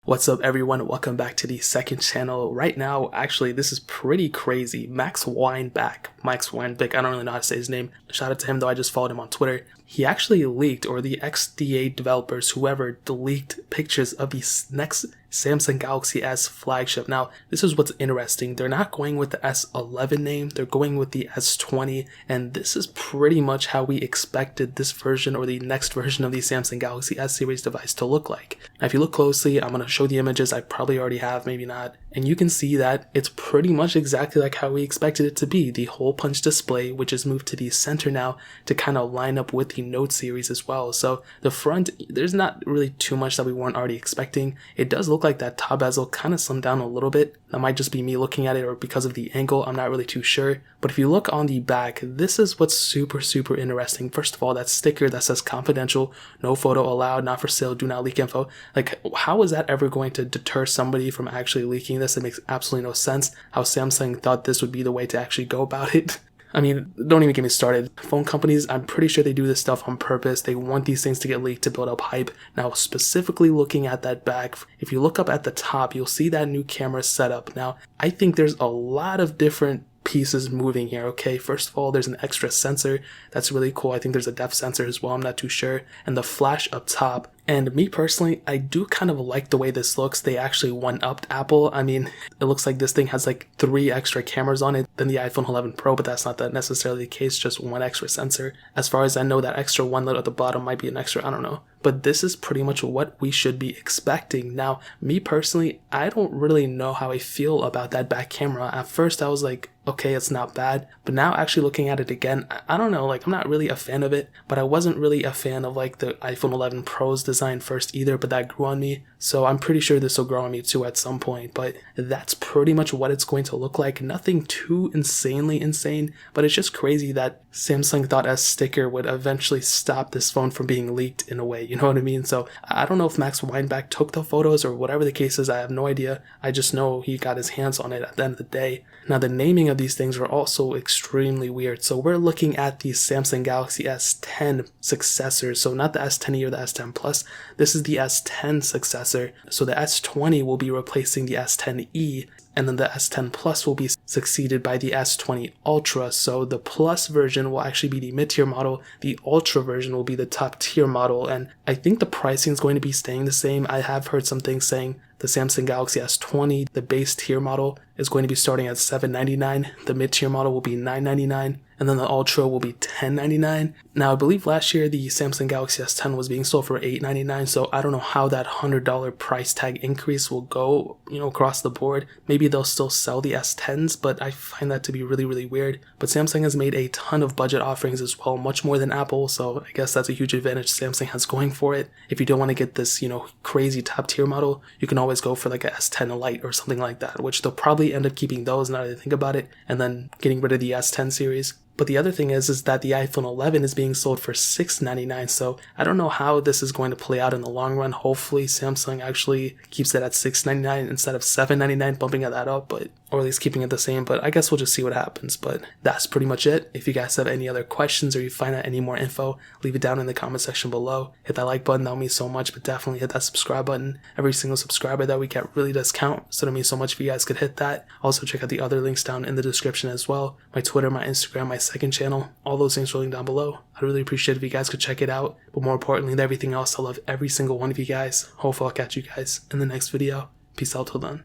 What's up everyone, welcome back to the second channel. Right now, actually this is pretty crazy. Max Weinbach, I don't really know how to say his name. Shout out to him though, I just followed him on Twitter. He actually leaked, or the XDA developers, whoever, leaked pictures of the next Samsung Galaxy S flagship. Now, this is what's interesting. They're not going with the S11 name, they're going with the S20, and this is pretty much how we expected this version or the next version of the Samsung Galaxy S series device to look like. Now, if you look closely, I'm going to show the images. I probably already have, maybe not. And you can see that it's pretty much exactly like how we expected it to be. The hole punch display, which is moved to the center now to kind of line up with the Note series as well. So the front, there's not really too much that we weren't already expecting. It does look like that top bezel kind of slimmed down a little bit. That might just be me looking at it or because of the angle, I'm not really too sure. But if you look on the back, this is what's super interesting. First of all, that sticker that says confidential, no photo allowed, not for sale, do not leak info. Like, how is that ever going to deter somebody from actually leaking this? It makes absolutely no sense how Samsung thought this would be the way to actually go about it. I mean, don't even get me started. Phone companies, I'm pretty sure they do this stuff on purpose. They want these things to get leaked to build up hype. Now, specifically looking at that back, if you look up at the top, you'll see that new camera setup. Now, I think there's a lot of different pieces moving here, okay? First of all, there's an extra sensor. That's really cool. I think there's a depth sensor as well. I'm not too sure. And the flash up top. And me personally, I do kind of like the way this looks. They actually one-upped Apple. I mean, it looks like this thing has like 3 extra cameras on it than the iPhone 11 Pro, but that's not that necessarily the case, just 1 extra sensor. As far as I know, that extra one lit at the bottom might be an extra, I don't know. But this is pretty much what we should be expecting. Now, me personally, I don't really know how I feel about that back camera. At first, I was like, okay, it's not bad. But now actually looking at it again, I don't know, like I'm not really a fan of it, but I wasn't really a fan of like the iPhone 11 Pro's design first either, but that grew on me. So I'm pretty sure this will grow on me too at some point, but that's pretty much what it's going to look like. Nothing too insanely insane, but it's just crazy that Samsung thought a sticker would eventually stop this phone from being leaked in a way, you know what I mean? So I don't know if Max Weinbach took the photos or whatever the case is, I have no idea. I just know he got his hands on it at the end of the day. Now the naming of these things are also extremely weird. So we're looking at the Samsung Galaxy S10 successor, so not the S10e or the S10 Plus. This is the S10 successor. So the S20 will be replacing the S10e, and then the S10 Plus will be succeeded by the S20 Ultra. So the Plus version will actually be the mid-tier model, the Ultra version will be the top-tier model, and I think the pricing is going to be staying the same. I have heard some things saying the Samsung Galaxy S20, the base tier model, is going to be starting at $799, the mid-tier model will be $999, and then the Ultra will be $1099. Now, I believe last year the Samsung Galaxy S10 was being sold for $899, so I don't know how that $100 price tag increase will go, across the board. Maybe they'll still sell the S10s, but I find that to be really weird. But Samsung has made a ton of budget offerings as well, much more than Apple, so I guess that's a huge advantage Samsung has going for it. If you don't want to get this, crazy top tier model, you can always go for like a S10 Lite or something like that, which they'll probably end up keeping those now that I think about it, and then getting rid of the S10 series. But the other thing is that the iPhone 11 is being sold for $699, so I don't know how this is going to play out in the long run. Hopefully Samsung actually keeps it at $699 instead of $799, bumping that up, or at least keeping it the same, but I guess we'll just see what happens. But that's pretty much it. If you guys have any other questions or you find out any more info, leave it down in the comment section below. Hit that like button, that'll mean so much, but definitely hit that subscribe button. Every single subscriber that we get really does count, so it'll mean so much if you guys could hit that. Also check out the other links down in the description as well. My Twitter, my Instagram, my second channel, all those things rolling down below. I'd really appreciate it if you guys could check it out. But more importantly than everything else, I love every single one of you guys. Hopefully I'll catch you guys in the next video. Peace out till then.